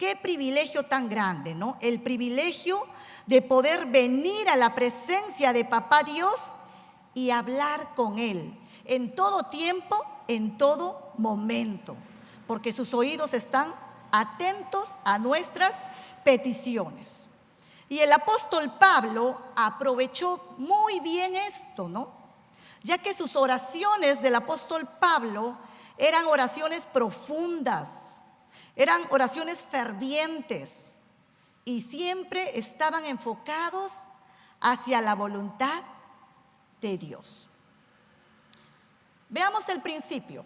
Qué privilegio tan grande, ¿no? El privilegio de poder venir a la presencia de Papá Dios y hablar con Él en todo tiempo, en todo momento, porque sus oídos están atentos a nuestras peticiones. Y el apóstol Pablo aprovechó muy bien esto, ¿no? Ya que sus oraciones del apóstol Pablo eran oraciones profundas, eran oraciones fervientes y siempre estaban enfocados hacia la voluntad de Dios. Veamos el principio.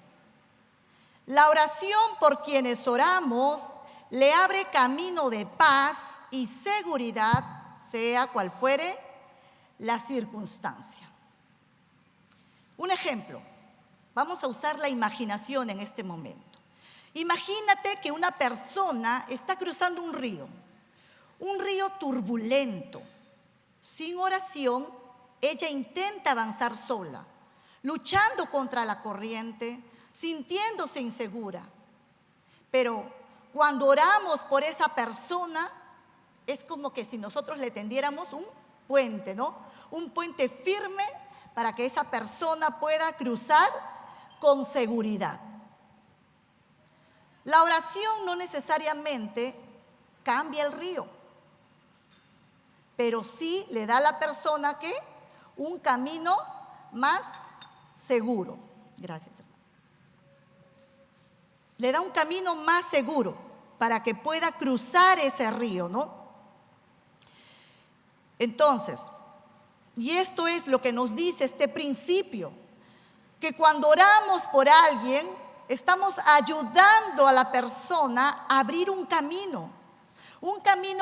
La oración por quienes oramos le abre camino de paz y seguridad, sea cual fuere la circunstancia. Un ejemplo, vamos a usar la imaginación en este momento. Imagínate que una persona está cruzando un río turbulento. Sin oración, ella intenta avanzar sola, luchando contra la corriente, sintiéndose insegura. Pero cuando oramos por esa persona, es como que si nosotros le tendiéramos un puente, ¿no? Un puente firme para que esa persona pueda cruzar con seguridad. La oración no necesariamente cambia el río, pero sí le da a la persona ¿qué? Un camino más seguro. Gracias. Le da un camino más seguro para que pueda cruzar ese río, ¿no? Entonces, y esto es lo que nos dice este principio, que cuando oramos por alguien, estamos ayudando a la persona a abrir un camino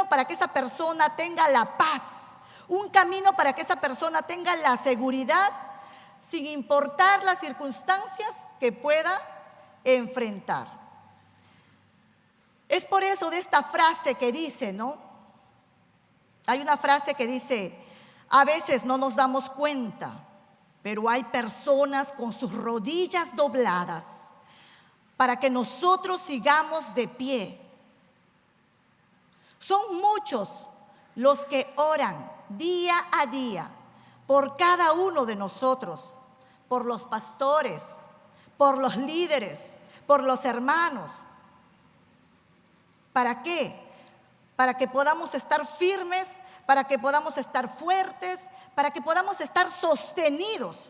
para que esa persona tenga la paz, un camino para que esa persona tenga la seguridad, sin importar las circunstancias que pueda enfrentar. Es por eso de esta frase que dice, ¿no? Hay una frase que dice, a veces no nos damos cuenta, pero hay personas con sus rodillas dobladas para que nosotros sigamos de pie. Son muchos los que oran día a día por cada uno de nosotros, por los pastores, por los líderes, por los hermanos. ¿Para qué? Para que podamos estar firmes, para que podamos estar fuertes, para que podamos estar sostenidos,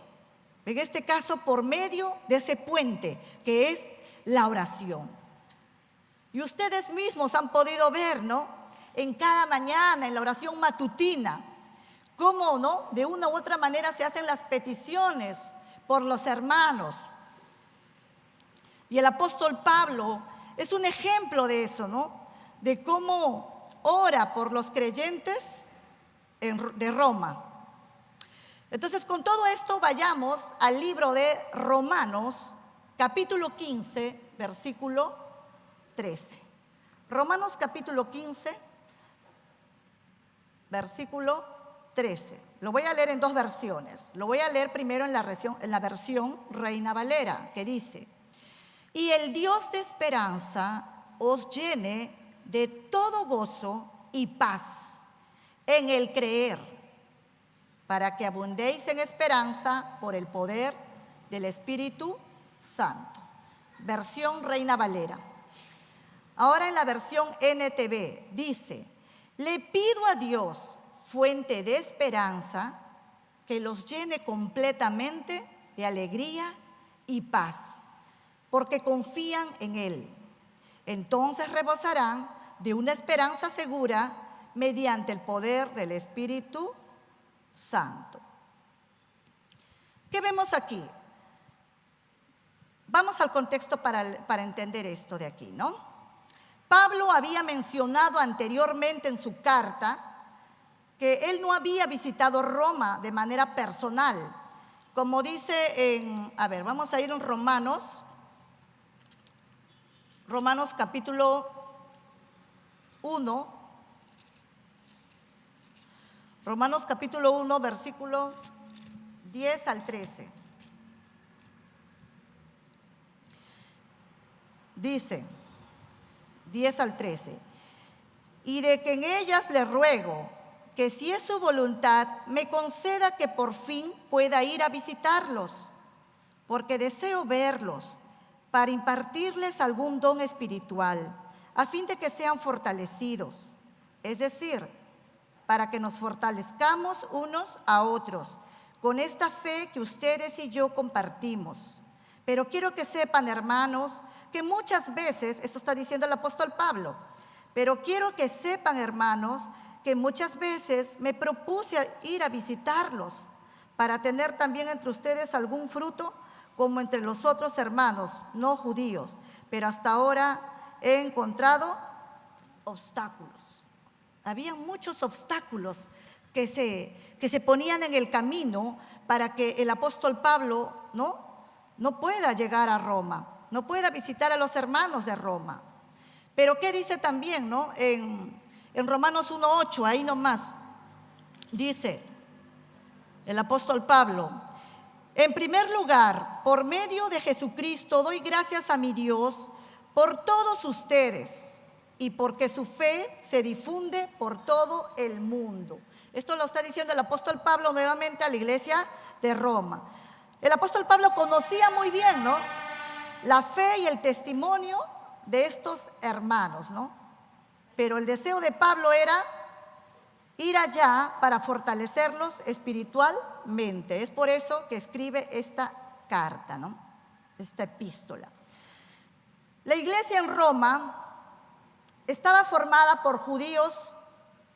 en este caso por medio de ese puente que es la oración. Y ustedes mismos han podido ver, ¿no? En cada mañana, en la oración matutina, cómo, ¿no? De una u otra manera se hacen las peticiones por los hermanos. Y el apóstol Pablo es un ejemplo de eso, ¿no? De cómo ora por los creyentes de Roma. Entonces, con todo esto, vayamos al libro de Romanos, capítulo 15, versículo 13. Romanos capítulo 15, versículo 13. Lo voy a leer en dos versiones. Lo voy a leer primero en la versión Reina Valera, que dice: y el Dios de esperanza os llene de todo gozo y paz en el creer, para que abundéis en esperanza por el poder del Espíritu Santo. Versión Reina Valera. Ahora en la versión NTV dice: le pido a Dios, fuente de esperanza, que los llene completamente de alegría y paz, porque confían en Él. Entonces rebosarán de una esperanza segura mediante el poder del Espíritu Santo. ¿Qué vemos aquí? Vamos al contexto para entender esto de aquí, ¿no? Pablo había mencionado anteriormente en su carta que él no había visitado Roma de manera personal. Como dice vamos a ir en Romanos capítulo 1. Romanos capítulo 1, versículo 10 al 13. Dice, 10 al 13. y de que en ellas le ruego que si es su voluntad, me conceda que por fin pueda ir a visitarlos, porque deseo verlos para impartirles algún don espiritual, a fin de que sean fortalecidos, es decir, para que nos fortalezcamos unos a otros, con esta fe que ustedes y yo compartimos. Pero quiero que sepan, hermanos, que muchas veces, esto está diciendo el apóstol Pablo, pero quiero que sepan, hermanos, que muchas veces me propuse ir a visitarlos para tener también entre ustedes algún fruto, como entre los otros hermanos no judíos, pero hasta ahora he encontrado obstáculos. Había muchos obstáculos que se ponían en el camino para que el apóstol Pablo no pueda llegar a Roma, no pueda visitar a los hermanos de Roma. Pero ¿qué dice también, en Romanos 1:8, ahí nomás, dice el apóstol Pablo: en primer lugar, por medio de Jesucristo doy gracias a mi Dios por todos ustedes y porque su fe se difunde por todo el mundo. Esto lo está diciendo el apóstol Pablo nuevamente a la iglesia de Roma. El apóstol Pablo conocía muy bien, la fe y el testimonio de estos hermanos, Pero el deseo de Pablo era ir allá para fortalecerlos espiritualmente. Es por eso que escribe esta carta, esta epístola. La iglesia en Roma estaba formada por judíos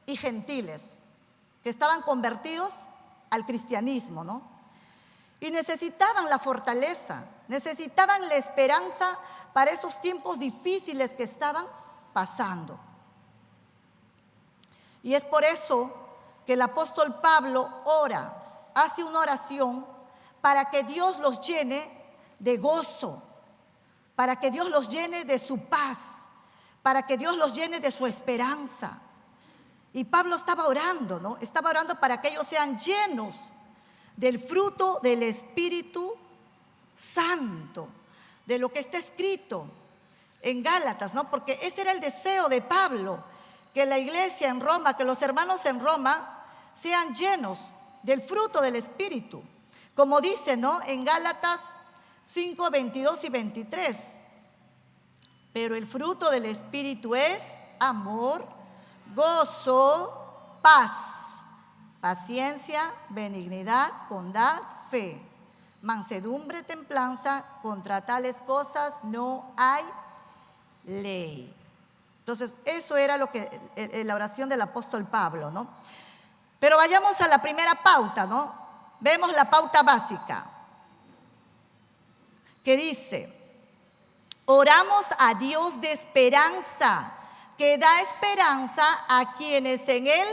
y gentiles que estaban convertidos al cristianismo, Y necesitaban la fortaleza, necesitaban la esperanza para esos tiempos difíciles que estaban pasando. Y es por eso que el apóstol Pablo hace una oración para que Dios los llene de gozo, para que Dios los llene de su paz, para que Dios los llene de su esperanza. Y Pablo estaba orando, Estaba orando para que ellos sean llenos del fruto del Espíritu Santo, de lo que está escrito en Gálatas, Porque ese era el deseo de Pablo, que la iglesia en Roma, que los hermanos en Roma sean llenos del fruto del Espíritu. Como dice, en Gálatas 5, 22 y 23. Pero el fruto del Espíritu es amor, gozo, paz, paciencia, benignidad, bondad, fe, mansedumbre, templanza. Contra tales cosas no hay ley. Entonces, eso era lo que la oración del apóstol Pablo, Pero vayamos a la primera pauta, Vemos la pauta básica, que dice: oramos a Dios de esperanza, que da esperanza a quienes en Él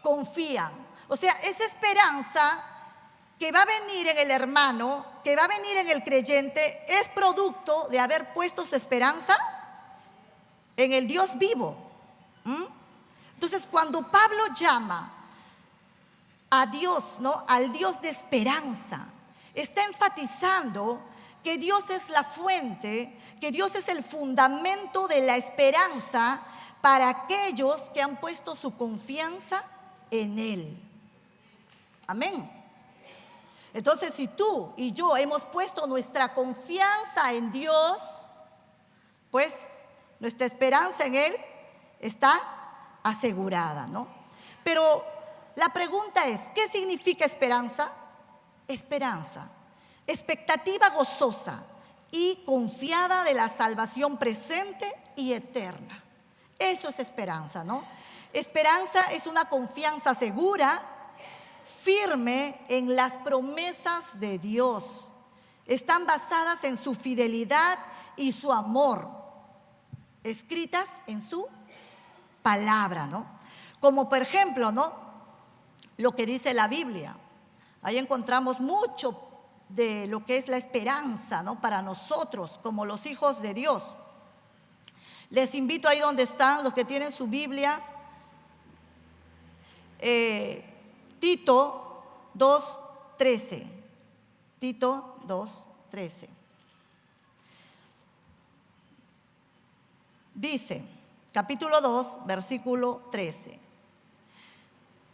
confían. O sea, esa esperanza que va a venir en el hermano, que va a venir en el creyente, es producto de haber puesto su esperanza en el Dios vivo. Entonces, cuando Pablo llama a Dios, al Dios de esperanza, está enfatizando que Dios es la fuente, que Dios es el fundamento de la esperanza para aquellos que han puesto su confianza en Él. Amén. Entonces, si tú y yo hemos puesto nuestra confianza en Dios, pues nuestra esperanza en Él está asegurada, Pero la pregunta es: ¿qué significa esperanza? Esperanza, expectativa gozosa y confiada de la salvación presente y eterna. Eso es esperanza, Esperanza es una confianza segura, firme en las promesas de Dios. Están basadas en su fidelidad y su amor, escritas en su palabra, Como por ejemplo, lo que dice la Biblia. Ahí encontramos mucho de lo que es la esperanza, para nosotros como los hijos de Dios. Les invito ahí donde están los que tienen su Biblia, Tito 2:13. Tito 2:13. Dice: capítulo 2, versículo 13.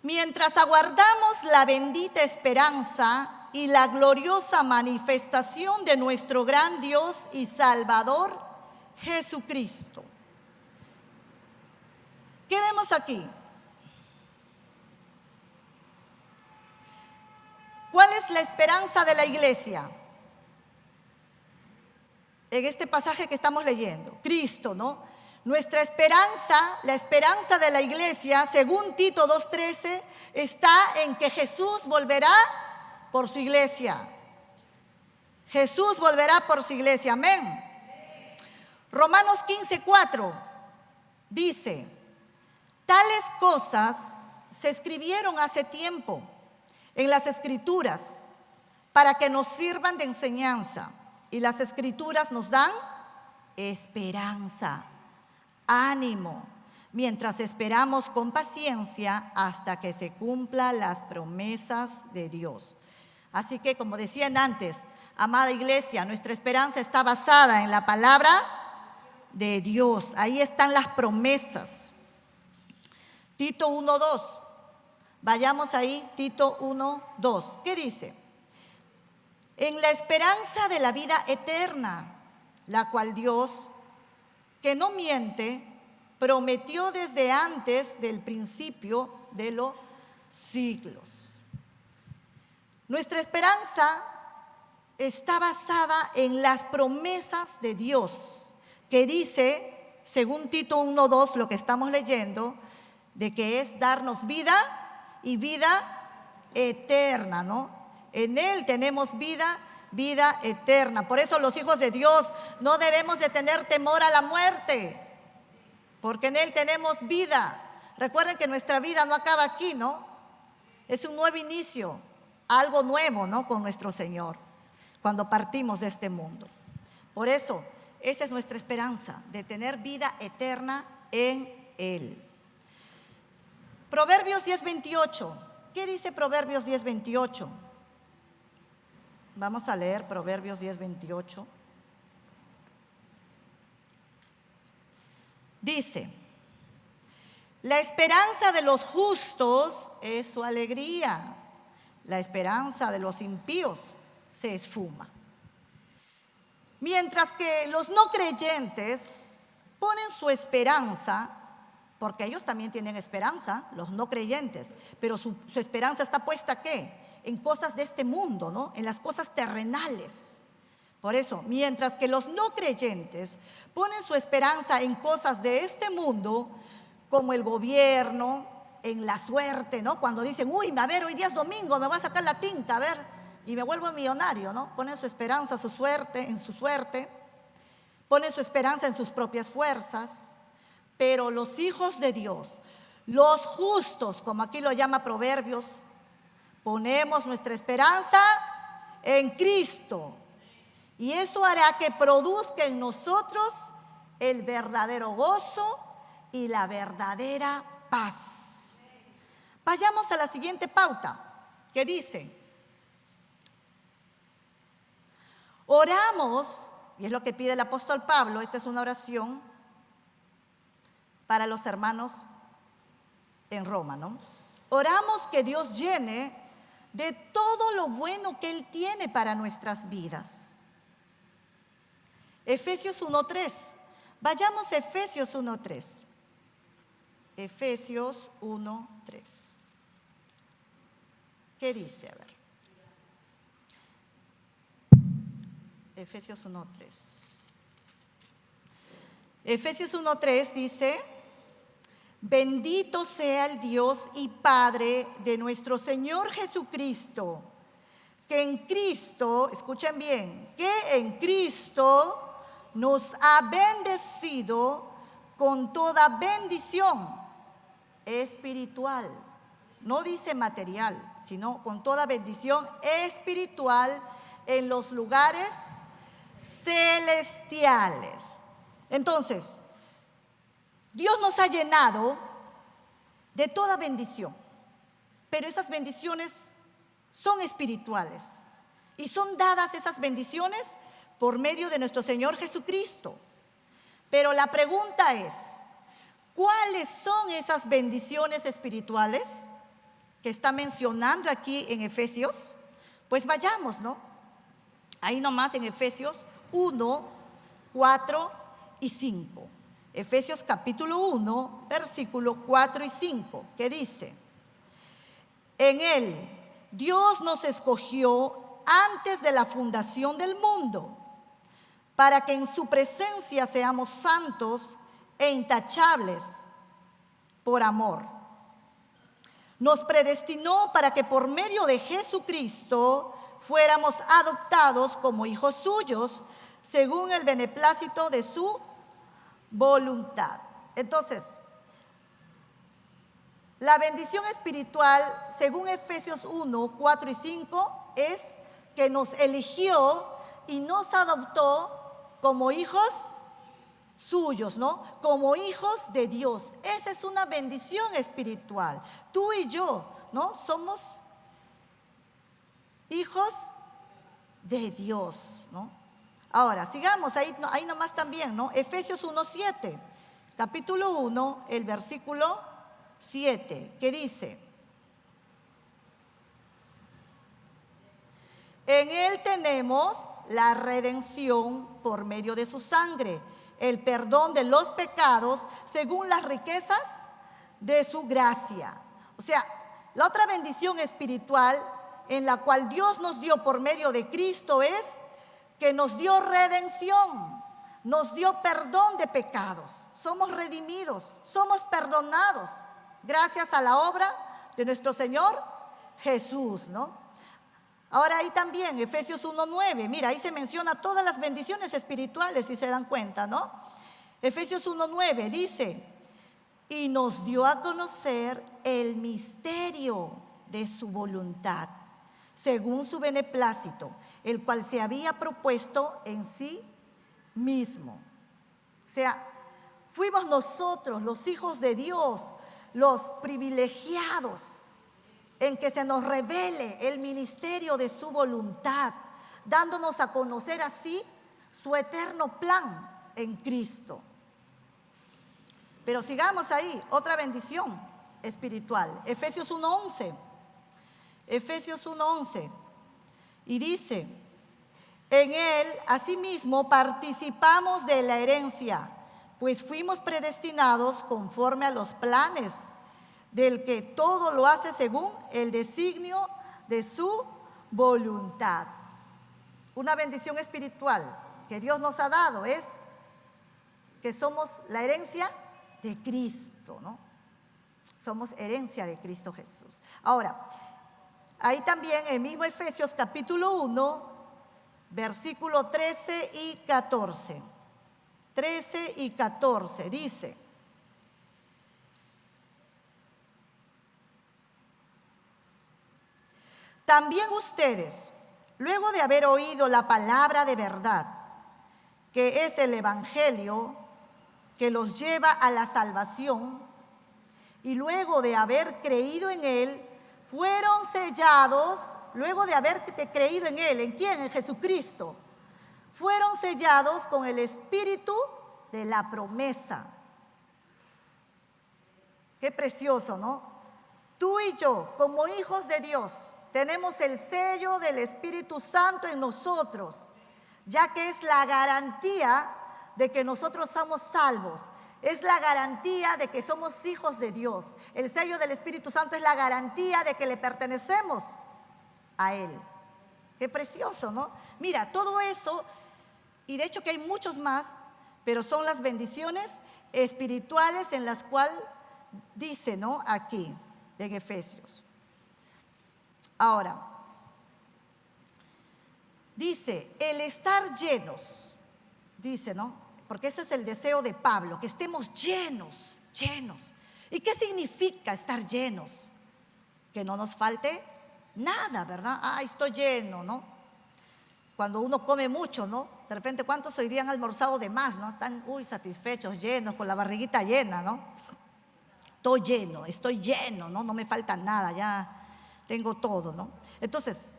Mientras aguardamos la bendita esperanza y la gloriosa manifestación de nuestro gran Dios y Salvador, Jesucristo. ¿Qué vemos aquí? ¿Cuál es la esperanza de la iglesia? En este pasaje que estamos leyendo, Cristo, ¿no? Nuestra esperanza, la esperanza de la iglesia, según Tito 2:13, está en que Jesús volverá por su iglesia. Jesús volverá por su iglesia, amén. Romanos 15:4 dice: tales cosas se escribieron hace tiempo en las Escrituras para que nos sirvan de enseñanza, y las Escrituras nos dan esperanza, ánimo, mientras esperamos con paciencia hasta que se cumplan las promesas de Dios. Así que, como decían antes, amada iglesia, nuestra esperanza está basada en la palabra de Dios. Ahí están las promesas. Tito 1:2. Vayamos ahí, Tito 1:2. ¿Qué dice? En la esperanza de la vida eterna, la cual Dios, que no miente, prometió desde antes del principio de los siglos. Nuestra esperanza está basada en las promesas de Dios, que dice, según Tito 1:2, lo que estamos leyendo, de que es darnos vida y vida eterna, ¿no? En Él tenemos vida eterna. Por eso los hijos de Dios no debemos de tener temor a la muerte, porque en Él tenemos vida. Recuerden que nuestra vida no acaba aquí, ¿no? Es un nuevo inicio, algo nuevo, ¿no? Con nuestro Señor, cuando partimos de este mundo. Por eso, esa es nuestra esperanza, de tener vida eterna en Él. Proverbios 10:28. ¿Qué dice Proverbios 10:28? Vamos a leer Proverbios 10:28. Dice: la esperanza de los justos es su alegría, la esperanza de los impíos se esfuma. Mientras que los no creyentes ponen su esperanza, porque ellos también tienen esperanza, los no creyentes, pero su esperanza está puesta ¿qué? En cosas de este mundo, ¿no? En las cosas terrenales. Por eso, mientras que los no creyentes ponen su esperanza en cosas de este mundo, como el gobierno, en la suerte, ¿no? Cuando dicen, uy, a ver, hoy día es domingo, me voy a sacar la tinta, a ver, y me vuelvo millonario, ¿no? Ponen su esperanza, en su suerte, ponen su esperanza en sus propias fuerzas. Pero los hijos de Dios, los justos, como aquí lo llama Proverbios, ponemos nuestra esperanza en Cristo. Y eso hará que produzca en nosotros el verdadero gozo y la verdadera paz. Vayamos a la siguiente pauta, que dice: oramos, y es lo que pide el apóstol Pablo, esta es una oración para los hermanos en Roma, ¿no? Oramos que Dios llene de todo lo bueno que Él tiene para nuestras vidas. Efesios 1:3. Vayamos a Efesios 1:3. Efesios 1:3. ¿Qué dice? A ver. Efesios 1:3. Efesios 1:3 dice: bendito sea el Dios y Padre de nuestro Señor Jesucristo, que en Cristo, escuchen bien, que en Cristo nos ha bendecido con toda bendición espiritual. No dice material, sino con toda bendición espiritual en los lugares celestiales. Entonces, Dios nos ha llenado de toda bendición, pero esas bendiciones son espirituales y son dadas esas bendiciones por medio de nuestro Señor Jesucristo. Pero la pregunta es, ¿Cuáles son esas bendiciones espirituales que está mencionando aquí en Efesios? Pues vayamos, ¿no? Ahí nomás en Efesios 1, 4 y 5. Efesios capítulo 1, versículo 4 y 5, que dice: en él Dios nos escogió antes de la fundación del mundo, para que en su presencia seamos santos e intachables por amor. Nos predestinó para que por medio de Jesucristo fuéramos adoptados como hijos suyos, según el beneplácito de su voluntad. Entonces, la bendición espiritual, según Efesios 1, 4 y 5, es que nos eligió y nos adoptó como hijos suyos, ¿no? Como hijos de Dios. Esa es una bendición espiritual. Tú y yo, ¿no? Somos hijos de Dios, ¿no? Ahora, sigamos, ahí nomás también, ¿no? Efesios 1:7, capítulo 1, el versículo 7, que dice: en él tenemos la redención por medio de su sangre, el perdón de los pecados según las riquezas de su gracia. O sea, la otra bendición espiritual en la cual Dios nos dio por medio de Cristo es que nos dio redención, nos dio perdón de pecados. Somos redimidos, somos perdonados gracias a la obra de nuestro Señor Jesús, ¿no? Ahora ahí también, Efesios 1:9, mira, ahí se menciona todas las bendiciones espirituales, si se dan cuenta, ¿no? Efesios 1:9 dice: y nos dio a conocer el misterio de su voluntad, según su beneplácito, el cual se había propuesto en sí mismo. O sea, fuimos nosotros, los hijos de Dios, los privilegiados en que se nos revele el ministerio de su voluntad, dándonos a conocer así su eterno plan en Cristo. Pero sigamos ahí, otra bendición espiritual, Efesios 1:11. Efesios 1:11, y dice: en él asimismo participamos de la herencia, pues fuimos predestinados conforme a los planes del que todo lo hace según el designio de su voluntad. Una bendición espiritual que Dios nos ha dado es que somos la herencia de Cristo, ¿no? Somos herencia de Cristo Jesús. Ahora, ahí también el mismo Efesios capítulo 1, versículo 13 y 14. 13 y 14 dice: también ustedes, luego de haber oído la palabra de verdad, que es el evangelio que los lleva a la salvación, y luego de haber creído en él, fueron sellados, luego de haber creído en él, ¿en quién? En Jesucristo, fueron sellados con el espíritu de la promesa. Qué precioso, ¿no? Tú y yo, como hijos de Dios, tenemos el sello del Espíritu Santo en nosotros, ya que es la garantía de que nosotros somos salvos. Es la garantía de que somos hijos de Dios. El sello del Espíritu Santo es la garantía de que le pertenecemos a Él. Qué precioso, ¿no? Mira, todo eso, y de hecho que hay muchos más, pero son las bendiciones espirituales en las cuales dice, ¿no? Aquí, en Efesios. Ahora, dice, el estar llenos, dice, ¿no? Porque eso es el deseo de Pablo, que estemos llenos, llenos. ¿Y qué significa estar llenos? Que no nos falte nada, ¿verdad? Ah, estoy lleno, ¿no? Cuando uno come mucho, ¿no? De repente, ¿cuántos hoy día han almorzado de más, ¿no? Están, satisfechos, llenos, con la barriguita llena, ¿no? Estoy lleno, ¿no? No me falta nada, ya tengo todo, ¿no? Entonces,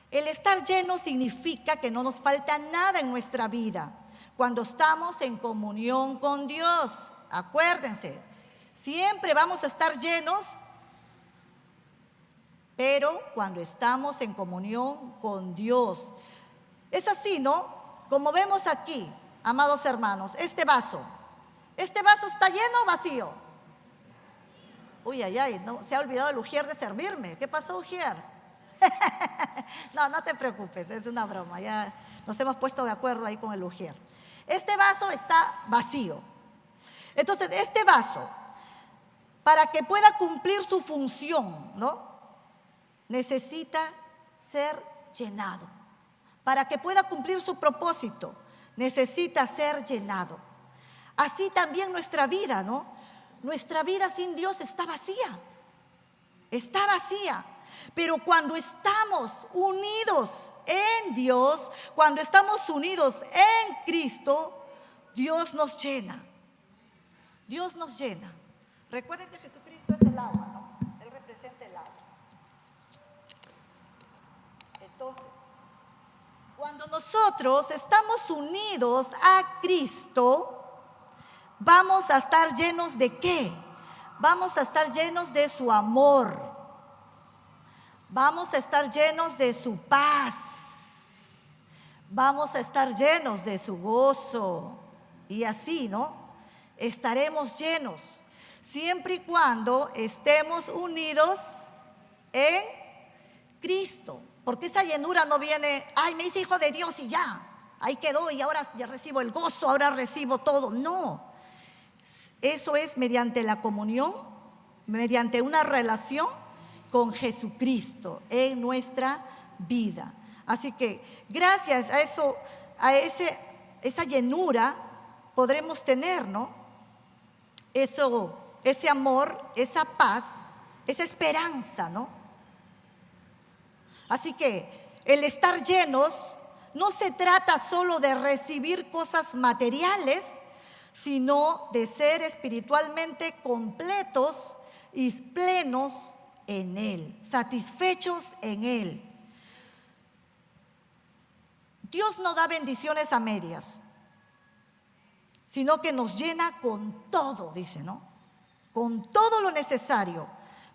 el estar lleno significa que no nos falta nada en nuestra vida cuando estamos en comunión con Dios. Acuérdense, Siempre vamos a estar llenos, pero cuando estamos en comunión con Dios. Es así, ¿no? Como vemos aquí, amados hermanos, este vaso está lleno o vacío. Uy, ay, ay, no, se ha olvidado el Ujier de servirme. ¿Qué pasó, Ujier? No, no te preocupes, es una broma, ya nos hemos puesto de acuerdo ahí con el Ujier. Este vaso está vacío. Entonces, este vaso, para que pueda cumplir su función, ¿no?, necesita ser llenado. Para que pueda cumplir su propósito, necesita ser llenado. Así también nuestra vida, ¿no? Nuestra vida sin Dios está vacía. Está vacía. Pero cuando estamos unidos en Dios, cuando estamos unidos en Cristo, Dios nos llena. Dios nos llena. Recuerden que Jesucristo es el agua, ¿no? Él representa el agua. Entonces, cuando nosotros estamos unidos a Cristo, vamos a estar llenos ¿de qué? Vamos a estar llenos de su amor. Vamos a estar llenos de su paz. Vamos a estar llenos de su gozo. Y así, ¿no? Estaremos llenos siempre y cuando estemos unidos en Cristo. Porque esa llenura no viene, ay, me hice hijo de Dios y ya, ahí quedó y ahora ya recibo el gozo, ahora recibo todo. No, eso es mediante la comunión, mediante una relación con Jesucristo en nuestra vida. Así que gracias a eso, esa llenura podremos tener, ¿no? Ese amor, esa paz, esa esperanza, ¿no? Así que el estar llenos no se trata solo de recibir cosas materiales, sino de ser espiritualmente completos y plenos en Él, satisfechos en Él. Dios no da bendiciones a medias, sino que nos llena con todo, dice, ¿no? Con todo lo necesario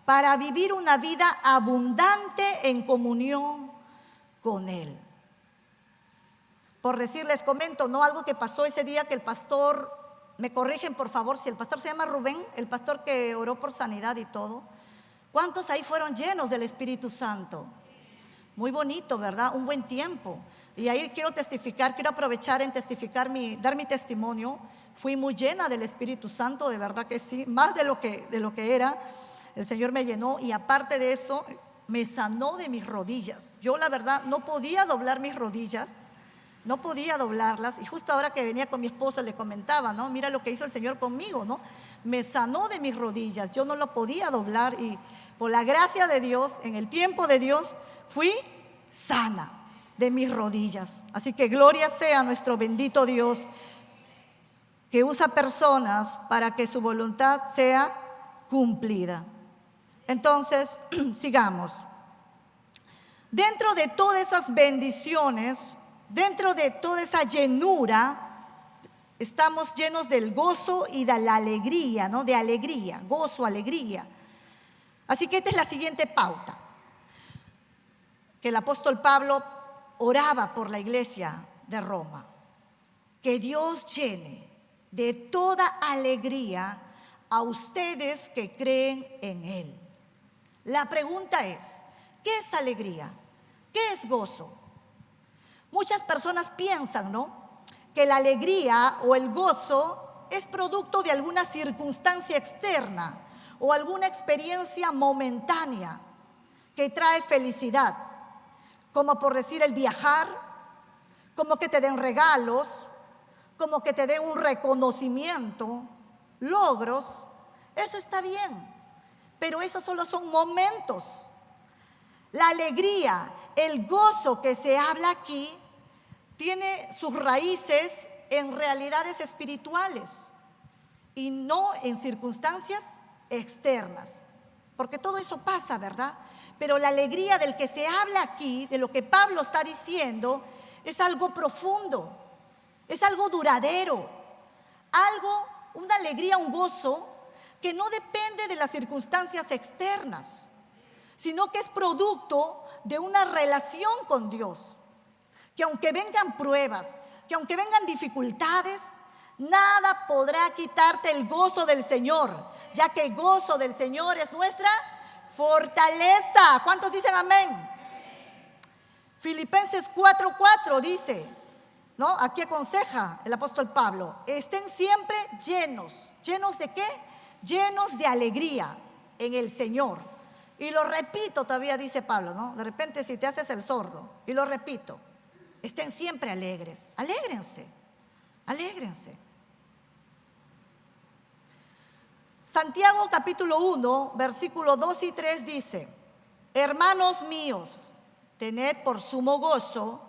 para vivir una vida abundante en comunión con Él. Por decirles, comento, ¿no? Algo que pasó ese día que el pastor, me corrigen por favor, si el pastor se llama Rubén, el pastor que oró por sanidad y todo. ¿Cuántos ahí fueron llenos del Espíritu Santo? Muy bonito, ¿verdad? Un buen tiempo. Y ahí quiero testificar, quiero aprovechar en testificar, dar mi testimonio. Fui muy llena del Espíritu Santo, de verdad que sí, más de lo que era. El Señor me llenó y aparte de eso, me sanó de mis rodillas. Yo la verdad no podía doblar mis rodillas, no podía doblarlas. Y justo ahora que venía con mi esposo le comentaba, ¿no? Mira lo que hizo el Señor conmigo, ¿no? Me sanó de mis rodillas, yo no lo podía doblar y por la gracia de Dios, en el tiempo de Dios, fui sana de mis rodillas. Así que gloria sea a nuestro bendito Dios que usa personas para que su voluntad sea cumplida. Entonces, sigamos. Dentro de todas esas bendiciones, dentro de toda esa llenura, estamos llenos del gozo y de la alegría, ¿no? De alegría, gozo, alegría. Así que esta es la siguiente pauta, que el apóstol Pablo oraba por la iglesia de Roma. Que Dios llene de toda alegría a ustedes que creen en Él. La pregunta es, ¿qué es alegría? ¿Qué es gozo? Muchas personas piensan, ¿no?, que la alegría o el gozo es producto de alguna circunstancia externa o alguna experiencia momentánea que trae felicidad, como por decir el viajar, como que te den regalos, como que te den un reconocimiento, logros. Eso está bien, pero esos solo son momentos. La alegría, el gozo que se habla aquí, tiene sus raíces en realidades espirituales y no en circunstancias externas, porque todo eso pasa, ¿verdad? Pero la alegría del que se habla aquí, de lo que Pablo está diciendo, es algo profundo, es algo duradero, algo, una alegría, un gozo que no depende de las circunstancias externas, sino que es producto de una relación con Dios. Que aunque vengan pruebas, que aunque vengan dificultades, nada podrá quitarte el gozo del Señor, ya que el gozo del Señor es nuestra fortaleza. ¿Cuántos dicen amén? Filipenses 4:4 dice, ¿no? Aquí aconseja el apóstol Pablo: estén siempre llenos. ¿Llenos de qué? Llenos de alegría en el Señor. Y lo repito, todavía dice Pablo, ¿no? De repente si te haces el sordo, y lo repito: estén siempre alegres. Alégrense, alégrense. Santiago capítulo 1, versículo 2 y 3 dice: hermanos míos, tened por sumo gozo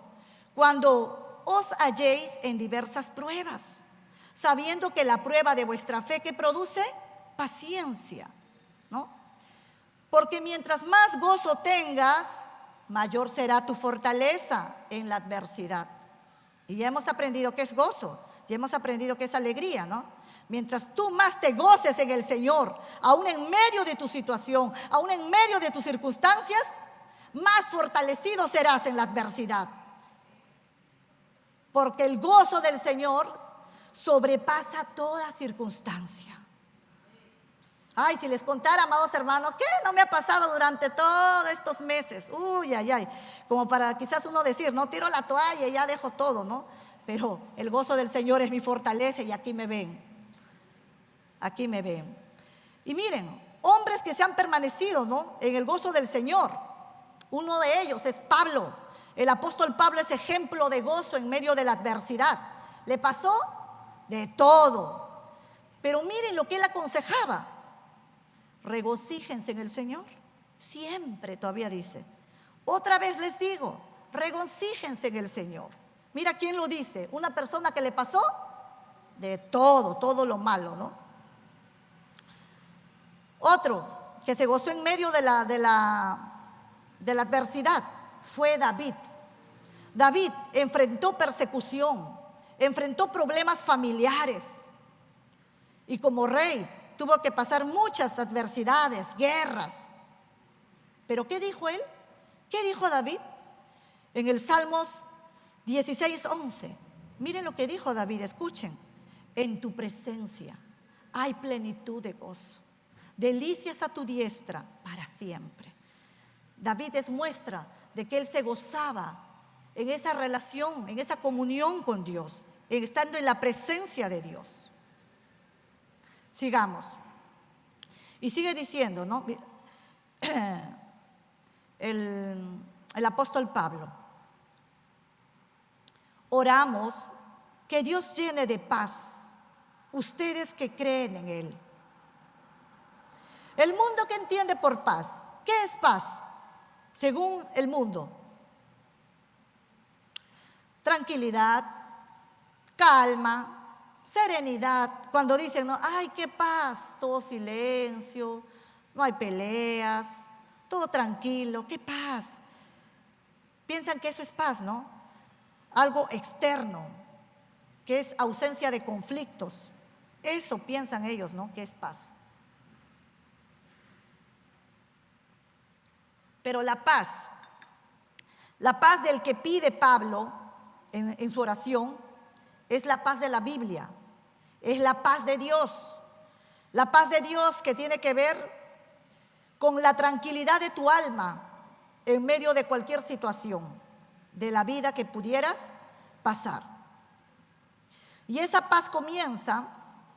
cuando os halléis en diversas pruebas, sabiendo que la prueba de vuestra fe, ¿qué produce? Paciencia, ¿no? Porque mientras más gozo tengas, mayor será tu fortaleza en la adversidad. Y ya hemos aprendido qué es gozo, ya hemos aprendido qué es alegría, ¿no? Mientras tú más te goces en el Señor, aún en medio de tu situación, aún en medio de tus circunstancias, más fortalecido serás en la adversidad. Porque el gozo del Señor sobrepasa toda circunstancia. Ay, si les contara, amados hermanos, ¿qué no me ha pasado durante todos estos meses? Uy, ay, ay. Como para quizás uno decir, no, tiro la toalla y ya dejo todo, ¿no? Pero el gozo del Señor es mi fortaleza y aquí me ven. Aquí me ven. Y miren, hombres que se han permanecido, ¿no?, en el gozo del Señor. Uno de ellos es Pablo. El apóstol Pablo es ejemplo de gozo en medio de la adversidad. Le pasó de todo. Pero miren lo que él aconsejaba: regocíjense en el Señor. Siempre, todavía dice. Otra vez les digo, regocíjense en el Señor. Mira quién lo dice: una persona que le pasó de todo, todo lo malo, ¿no? Otro que se gozó en medio de la adversidad fue David. David enfrentó persecución, enfrentó problemas familiares y como rey tuvo que pasar muchas adversidades, guerras. ¿Pero qué dijo él? ¿Qué dijo David? En el Salmos 16:11. Miren lo que dijo David, escuchen: en tu presencia hay plenitud de gozo, delicias a tu diestra para siempre. David es muestra de que él se gozaba en esa relación, en esa comunión con Dios, estando en la presencia de Dios. Sigamos. Y sigue diciendo, ¿no?, el apóstol Pablo: oramos que Dios llene de paz ustedes que creen en Él. El mundo, ¿qué entiende por paz? ¿Qué es paz? Según el mundo: tranquilidad, calma, serenidad. Cuando dicen, ¿no?, ay, qué paz, todo silencio, no hay peleas, todo tranquilo, qué paz. Piensan que eso es paz, ¿no? Algo externo, que es ausencia de conflictos. Eso piensan ellos, ¿no?, que es paz. Pero la paz del que pide Pablo en su oración, es la paz de la Biblia, es la paz de Dios. La paz de Dios que tiene que ver con la tranquilidad de tu alma en medio de cualquier situación de la vida que pudieras pasar. Y esa paz comienza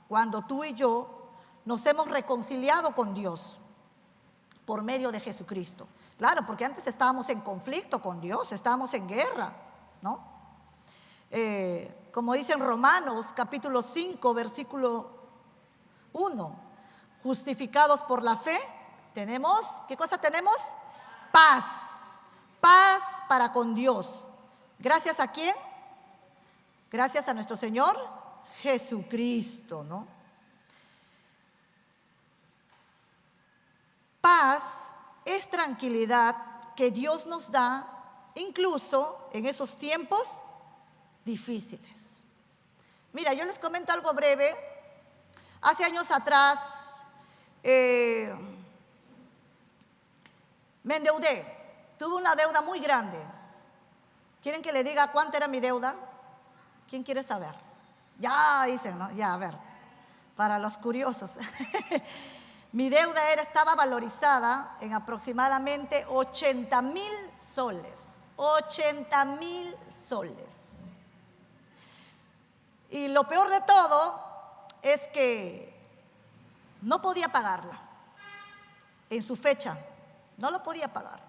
cuando tú y yo nos hemos reconciliado con Dios por medio de Jesucristo. Claro, porque antes estábamos en conflicto con Dios, estábamos en guerra, ¿no? Como dice en Romanos capítulo 5, versículo 1, justificados por la fe, tenemos, ¿qué cosa tenemos? Paz, paz para con Dios. ¿Gracias a quién? Gracias a nuestro Señor Jesucristo, ¿no? Paz es tranquilidad que Dios nos da incluso en esos tiempos difíciles. Mira, yo les comento algo breve. Hace años atrás Me endeudé, tuve una deuda muy grande. ¿Quieren que le diga cuánto era mi deuda? ¿Quién quiere saber? Ya dicen, ¿no? Ya, a ver, para los curiosos. Mi deuda estaba valorizada en aproximadamente 80,000 soles. 80,000 soles. Y lo peor de todo es que no podía pagarla en su fecha. No lo podía pagar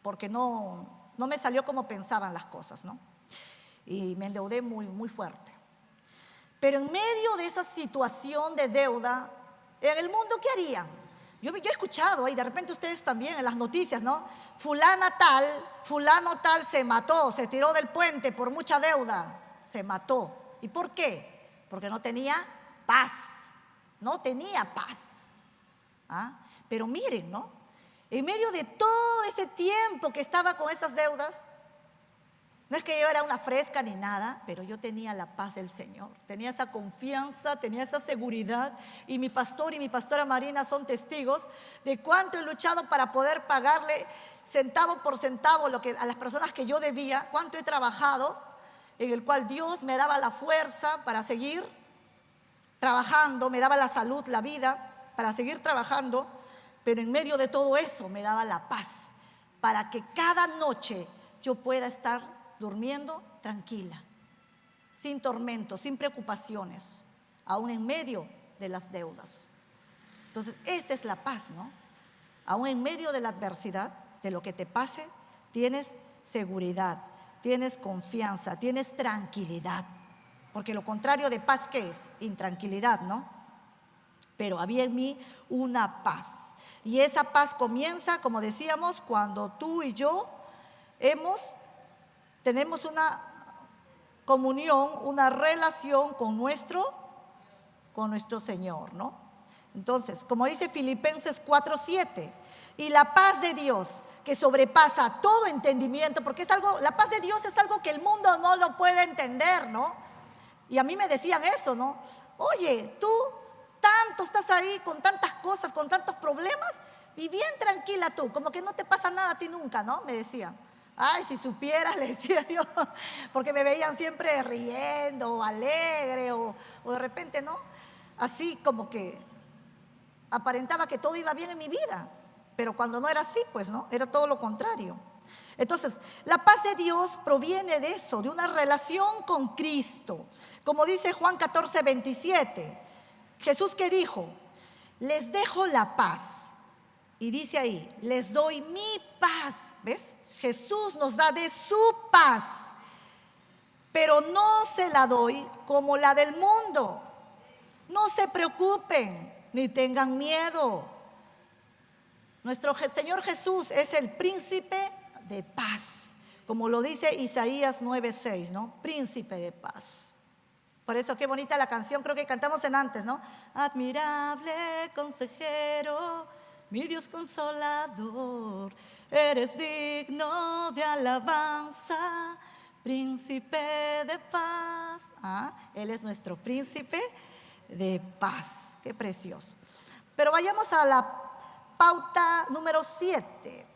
porque no me salió como pensaban las cosas, ¿no? Y me endeudé muy, muy fuerte. Pero en medio de esa situación de deuda, en el mundo, ¿qué harían? Yo he escuchado ahí, de repente ustedes también en las noticias, ¿no? Fulano tal se mató, se tiró del puente por mucha deuda, se mató. ¿Y por qué? Porque no tenía paz, no tenía paz. ¿Ah? Pero miren, ¿no? En medio de todo ese tiempo que estaba con esas deudas, no es que yo era una fresca ni nada, pero yo tenía la paz del Señor, tenía esa confianza, tenía esa seguridad, y mi pastor y mi pastora Marina son testigos de cuánto he luchado para poder pagarle centavo por centavo a las personas que yo debía, cuánto he trabajado, en el cual Dios me daba la fuerza para seguir trabajando, me daba la salud, la vida, para seguir trabajando, pero en medio de todo eso me daba la paz, para que cada noche yo pueda estar durmiendo tranquila, sin tormentos, sin preocupaciones, aún en medio de las deudas. Entonces, esa es la paz, ¿no? Aún en medio de la adversidad, de lo que te pase, tienes seguridad, tienes confianza, tienes tranquilidad. Porque lo contrario de paz, ¿qué es? Intranquilidad, ¿no? Pero había en mí una paz. Y esa paz comienza, como decíamos, cuando tú y yo tenemos una comunión, una relación con nuestro Señor, ¿no? Entonces, como dice Filipenses 4:7, y la paz de Dios que sobrepasa todo entendimiento, porque la paz de Dios es algo que el mundo no lo puede entender, ¿no? Y a mí me decían eso, ¿no? Oye, tú tanto estás ahí con tantas cosas, con tantos problemas, y bien tranquila tú, como que no te pasa nada a ti nunca, ¿no? Me decían. Ay, si supieras, le decía yo, porque me veían siempre riendo, o alegre, o de repente, ¿no? Así como que aparentaba que todo iba bien en mi vida, pero cuando no era así, pues, ¿no? Era todo lo contrario. Entonces, la paz de Dios proviene de eso, de una relación con Cristo. Como dice Juan 14:27, Jesús que dijo, les dejo la paz. Y dice ahí, les doy mi paz, ¿ves? Jesús nos da de su paz, pero no se la doy como la del mundo. No se preocupen ni tengan miedo. Nuestro Señor Jesús es el príncipe de paz, como lo dice Isaías 9:6, ¿no? Príncipe de paz. Por eso qué bonita la canción, creo que cantamos en antes, ¿no? Admirable consejero, mi Dios consolador, eres digno de alabanza, príncipe de paz. Él es nuestro príncipe de paz. Qué precioso. Pero vayamos a la pauta número 7.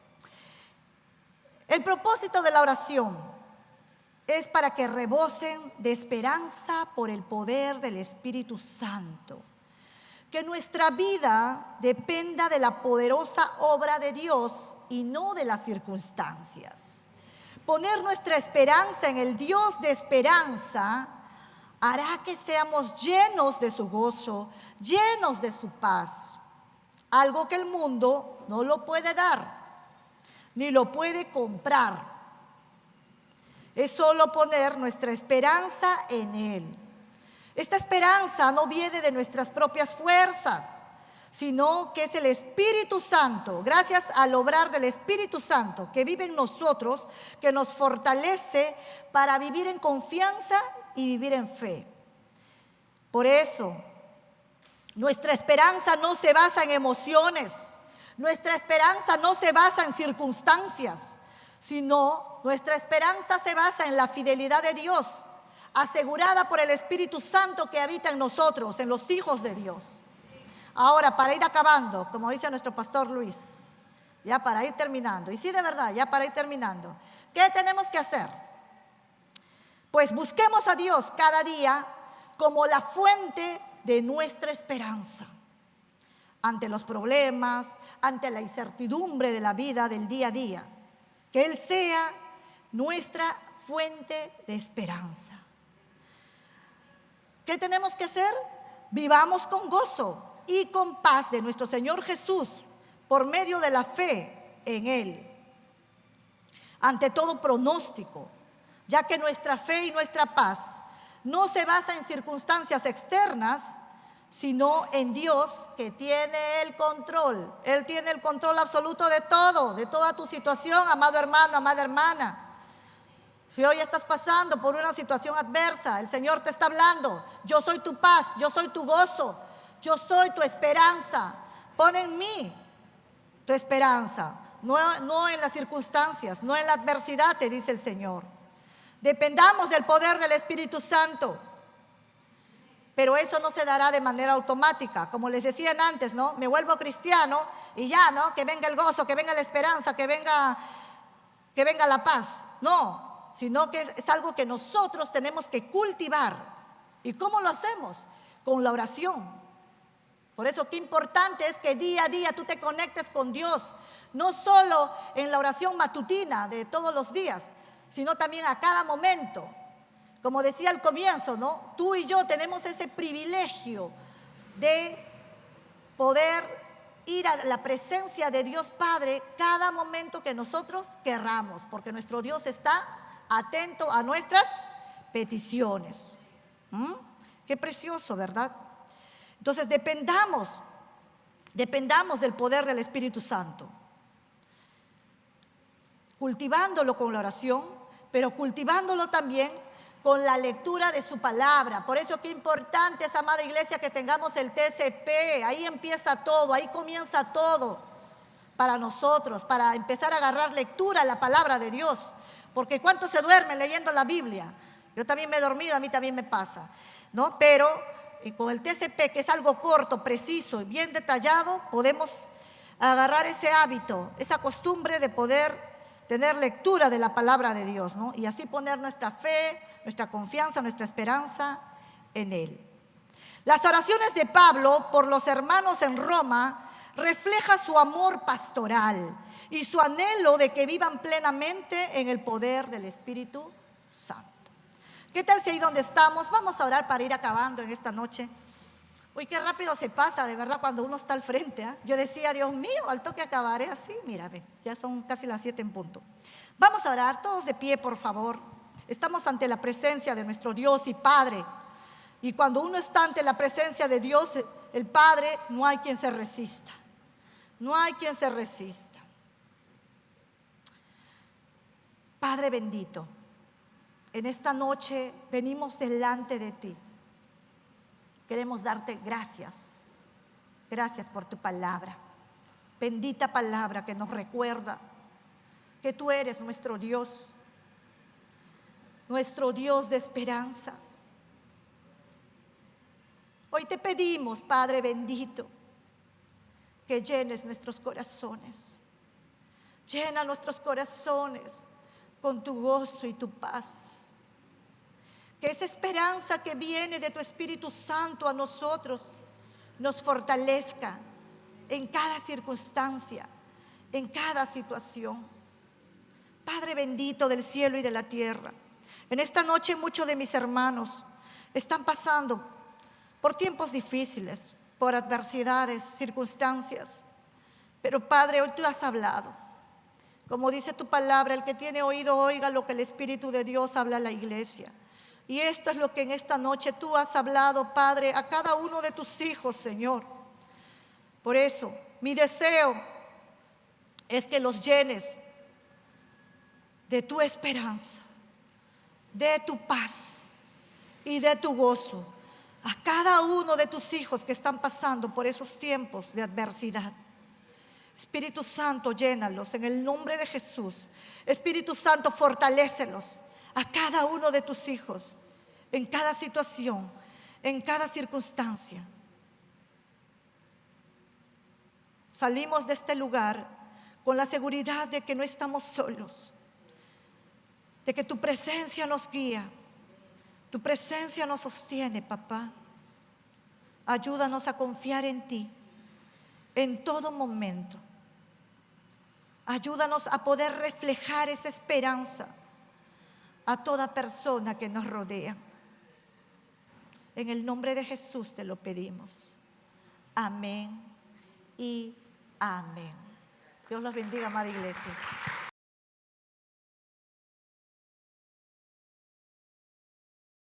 El propósito de la oración es para que rebosen de esperanza por el poder del Espíritu Santo. Que nuestra vida dependa de la poderosa obra de Dios y no de las circunstancias. Poner nuestra esperanza en el Dios de esperanza hará que seamos llenos de su gozo, llenos de su paz. Algo que el mundo no lo puede dar, ni lo puede comprar. Es solo poner nuestra esperanza en Él. Esta esperanza no viene de nuestras propias fuerzas, sino que es el Espíritu Santo, gracias al obrar del Espíritu Santo que vive en nosotros, que nos fortalece para vivir en confianza y vivir en fe. Por eso, nuestra esperanza no se basa en emociones, nuestra esperanza no se basa en circunstancias, sino nuestra esperanza se basa en la fidelidad de Dios, asegurada por el Espíritu Santo que habita en nosotros, en los hijos de Dios. Ahora, para ir acabando, como dice nuestro pastor Luis, ya para ir terminando, y sí, de verdad, ya para ir terminando, ¿qué tenemos que hacer? Pues busquemos a Dios cada día como la fuente de nuestra esperanza. Ante los problemas, ante la incertidumbre de la vida del día a día. Que Él sea nuestra fuente de esperanza. ¿Qué tenemos que hacer? Vivamos con gozo y con paz de nuestro Señor Jesús por medio de la fe en Él. Ante todo pronóstico, ya que nuestra fe y nuestra paz no se basa en circunstancias externas, sino en Dios, que tiene el control. Él tiene el control absoluto de todo, de toda tu situación, amado hermano, amada hermana. Si hoy estás pasando por una situación adversa, el Señor te está hablando: yo soy tu paz, yo soy tu gozo, yo soy tu esperanza. Pon en mí tu esperanza, no en las circunstancias, no en la adversidad, te dice el Señor. Dependamos del poder del Espíritu Santo. Pero eso no se dará de manera automática. Como les decían antes, ¿no? Me vuelvo cristiano y ya, ¿no? Que venga el gozo, que venga la esperanza, que venga la paz. No, sino que es algo que nosotros tenemos que cultivar. ¿Y cómo lo hacemos? Con la oración. Por eso qué importante es que día a día tú te conectes con Dios. No solo en la oración matutina de todos los días, sino también a cada momento. Como decía al comienzo, ¿no? Tú y yo tenemos ese privilegio de poder ir a la presencia de Dios Padre cada momento que nosotros querramos, porque nuestro Dios está atento a nuestras peticiones. Qué precioso, ¿verdad? Entonces dependamos del poder del Espíritu Santo, cultivándolo con la oración, pero cultivándolo también con la lectura de su palabra. Por eso qué importante es, amada iglesia, que tengamos el TCP. Ahí empieza todo, ahí comienza todo para nosotros, para empezar a agarrar lectura a la palabra de Dios. Porque ¿cuántos se duermen leyendo la Biblia? Yo también me he dormido, a mí también me pasa, ¿no? Pero con el TCP, que es algo corto, preciso y bien detallado, podemos agarrar ese hábito, esa costumbre de poder tener lectura de la palabra de Dios, ¿no? Y así poner nuestra fe, nuestra confianza, nuestra esperanza en Él. Las oraciones de Pablo por los hermanos en Roma reflejan su amor pastoral y su anhelo de que vivan plenamente en el poder del Espíritu Santo. ¿Qué tal si ahí donde estamos? Vamos a orar para ir acabando en esta noche. Uy, qué rápido se pasa, de verdad, cuando uno está al frente, ¿eh? Yo decía, Dios mío, al toque acabaré así. Mira, ve, ya son casi las 7 en punto. Vamos a orar, todos de pie, por favor. Estamos ante la presencia de nuestro Dios y Padre. Y cuando uno está ante la presencia de Dios, el Padre, no hay quien se resista. No hay quien se resista. Padre bendito, en esta noche venimos delante de ti. Queremos darte gracias. Gracias por tu palabra. Bendita palabra que nos recuerda que tú eres nuestro Dios de esperanza. Hoy te pedimos, Padre bendito, que llenes nuestros corazones. Llena nuestros corazones con tu gozo y tu paz. Que esa esperanza que viene de tu Espíritu Santo a nosotros nos fortalezca en cada circunstancia, en cada situación. Padre bendito del cielo y de la tierra, en esta noche muchos de mis hermanos están pasando por tiempos difíciles, por adversidades, circunstancias. Pero Padre, hoy tú has hablado. Como dice tu palabra, el que tiene oído oiga lo que el Espíritu de Dios habla a la iglesia. Y esto es lo que en esta noche tú has hablado, Padre, a cada uno de tus hijos, Señor. Por eso, mi deseo es que los llenes de tu esperanza, de tu paz y de tu gozo a cada uno de tus hijos que están pasando por esos tiempos de adversidad. Espíritu Santo, llénalos en el nombre de Jesús. Espíritu Santo, fortalécelos a cada uno de tus hijos, en cada situación, en cada circunstancia. salimos de este lugar con la seguridad de que no estamos solos, de que tu presencia nos guía, tu presencia nos sostiene, papá. Ayúdanos a confiar en ti en todo momento. Ayúdanos a poder reflejar esa esperanza a toda persona que nos rodea. En el nombre de Jesús te lo pedimos. Amén y amén. Dios los bendiga, amada iglesia.